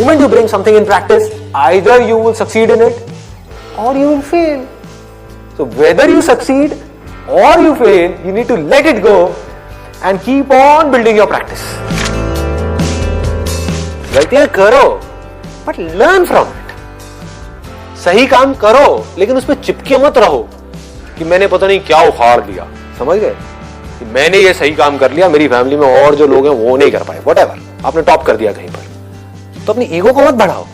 moment you bring something in practice, either you will succeed in it or you will fail. So whether you succeed or you fail, you need to let it go and keep on building your practice. गलतियां करो, but learn from it. सही काम करो, लेकिन उसमें चिपके मत रहो कि मैंने पता नहीं क्या उखाड़ दिया, समझ गए? कि मैंने ये सही काम कर लिया, मेरी फैमिली में और जो लोग हैं वो नहीं कर पाए, whatever, आपने टॉप कर दिया कहीं पर, तो अपनी ईगो को मत बढ़ाओ,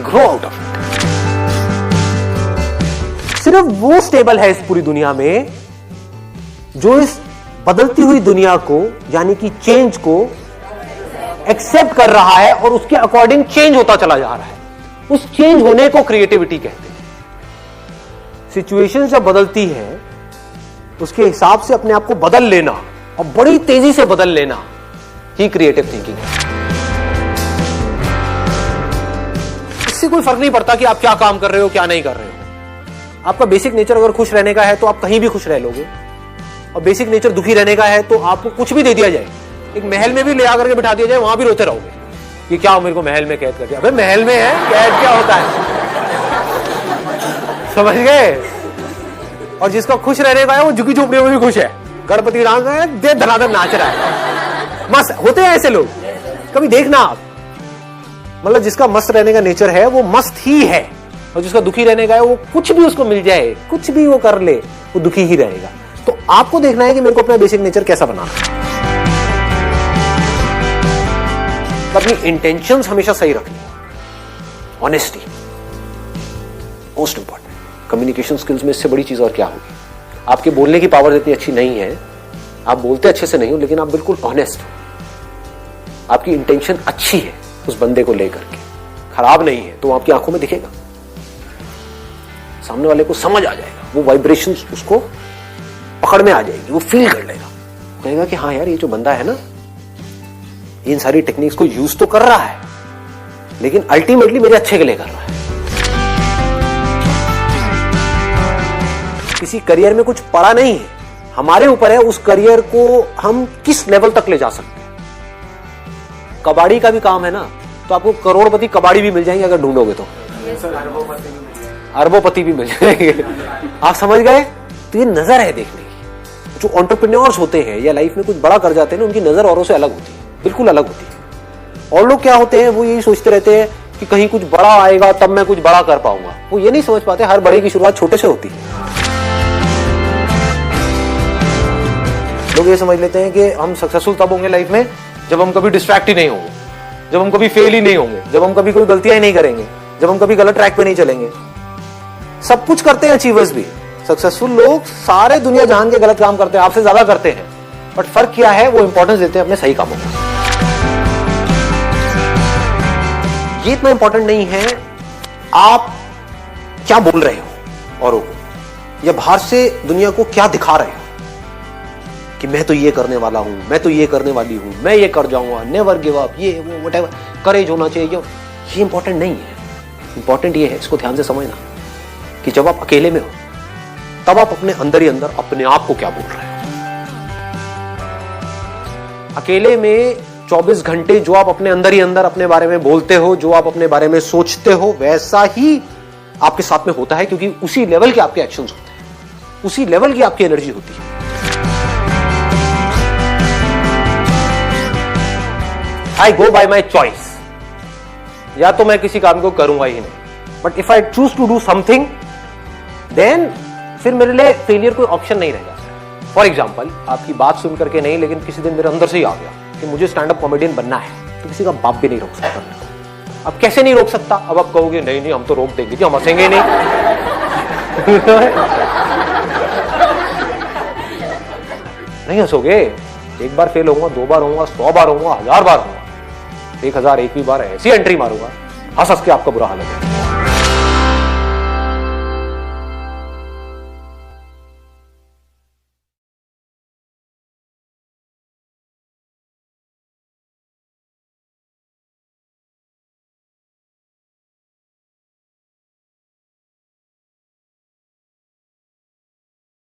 ग्रो आउट ऑफ इट। सिर्फ वो स्टेबल है इस पूरी दुनिया में जो इस बदलती हुई दुनिया को, यानी कि चेंज को एक्सेप्ट कर रहा है और उसके अकॉर्डिंग चेंज होता चला जा रहा है। उस चेंज होने को क्रिएटिविटी कहते हैं। सिचुएशन जब बदलती है उसके हिसाब से अपने आप को बदल लेना और बड़ी तेजी से बदल लेना ही क्रिएटिव थिंकिंग है। इससे कोई फर्क नहीं पड़ता कि आप क्या काम कर रहे हो क्या नहीं कर रहे हो। आपका बेसिक नेचर अगर खुश रहने का है तो आप कहीं भी खुश रह लोगे, और बेसिक नेचर दुखी रहने का है तो आपको कुछ भी दे दिया जाए, एक महल में भी ले आकर के बिठा दिया जाए, वहां भी रोते रहोगे कि क्या मेरे को महल में कैद कर दिया। अबे महल में है, कैद क्या होता है, समझ गए? और जिसका खुश रहने का है वो झुकी झोपड़ियों में भी खुश है, गणपति डांस है, दे धनाधन नाच रहा है, मस्त होते हैं ऐसे लोग। कभी देखना आप, मतलब जिसका मस्त रहने का नेचर है वो मस्त ही है, और जिसका दुखी रहने का है वो कुछ भी उसको मिल जाए, कुछ भी वो कर ले, वो दुखी ही रहेगा। तो आपको देखना है कि मेरे को अपना बेसिक नेचर कैसा बनाना है। अपनी इंटेंशंस हमेशा सही रखनी, honesty most important. Communication skills में इससे बड़ी चीज और क्या होगी? आपके बोलने की पावर इतनी अच्छी नहीं है, आप बोलते अच्छे से नहीं हो, लेकिन आप बिल्कुल ऑनेस्ट हो, आपकी इंटेंशन अच्छी है उस बंदे को लेकर के, खराब नहीं है, तो आपकी आंखों में दिखेगा, सामने वाले को समझ आ जाएगा, वो वाइब्रेशंस उसको पकड़ में आ जाएगी, वो फील कर लेगा, कहेगा कि हाँ यार ये जो बंदा है ना इन सारी टेक्निक्स को यूज तो कर रहा है, लेकिन अल्टीमेटली मेरे अच्छे के लिए कर रहा है। किसी करियर में कुछ पड़ा नहीं है, हमारे ऊपर है उस करियर को हम किस लेवल तक ले जा सकते हैं। कबाड़ी का भी काम है ना, तो आपको करोड़पति कबाड़ी भी मिल जाएंगे अगर ढूंढोगे तो, अरबोपति भी मिल जाएंगे। आप समझ गए? तो ये नजर है देखने की। जो एंटरप्रेन्योर्स होते हैं या लाइफ में कुछ बड़ा कर जाते हैं ना, उनकी नजर औरों से अलग होती है, बिल्कुल अलग होती है। और लोग क्या होते हैं, वो यही सोचते रहते हैं कि कहीं कुछ बड़ा आएगा तब मैं कुछ बड़ा कर पाऊंगा। वो ये नहीं समझ पाते हर बड़े की शुरुआत छोटे से होती है। लोग ये समझ लेते हैं कि हम सक्सेसफुल तब होंगे लाइफ में जब हम कभी डिस्ट्रैक्ट ही नहीं होंगे, जब हम कभी फेल ही नहीं होंगे, जब हम कभी कोई गलतियां ही नहीं करेंगे, जब हम कभी गलत ट्रैक पे नहीं चलेंगे। सब कुछ करते हैं अचीवर्स भी, सक्सेसफुल लोग सारे दुनिया जहान के गलत काम करते हैं, आपसे ज्यादा करते हैं, बट फर्क क्या है, वो इंपॉर्टेंस देते हैं अपने सही कामों को। ये इतना इंपॉर्टेंट नहीं है आप क्या बोल रहे हो औरों को, या बाहर से दुनिया को क्या दिखा रहे हो कि मैं तो ये करने वाला हूं, मैं तो ये करने वाली हूं, मैं ये कर जाऊंगा, नेवर गिव अप, ये वो व्हाटएवर, करेज होना चाहिए। ये इंपॉर्टेंट नहीं है। इंपॉर्टेंट ये है, इसको ध्यान से समझना, कि जब आप अकेले में हो तब आप अपने अंदर ही अंदर अपने आप को क्या बोल रहे हो। अकेले में 24 घंटे जो आप अपने अंदर ही अंदर अपने बारे में बोलते हो, जो आप अपने बारे में सोचते हो, वैसा ही आपके साथ में होता है, क्योंकि उसी लेवल के आपके एक्शंस होते हैं, उसी लेवल की आपकी एनर्जी होती है। I go by my choice, या तो मैं किसी काम को करूंगा ही नहीं, but if I choose to do something then फिर मेरे लिए फेलियर कोई ऑप्शन नहीं रहेगा। फॉर एग्जाम्पल, आपकी बात सुन करके नहीं, लेकिन किसी दिन मेरे अंदर से ही आ गया कि मुझे स्टैंड अप कॉमेडियन बनना है, तो किसी का बाप भी नहीं रोक सकता। अब कैसे नहीं रोक सकता? अब आप कहोगे नहीं नहीं हम तो रोक देंगे, हम हंसेंगे नहीं। नहीं हंसोगे, एक बार फेल होऊंगा, 2 बार होऊंगा, 100 बार होऊंगा, 1000 बार होऊंगा, 1001वीं बार ऐसी एंट्री मारूंगा, हंस हंस के आपका बुरा हाल है।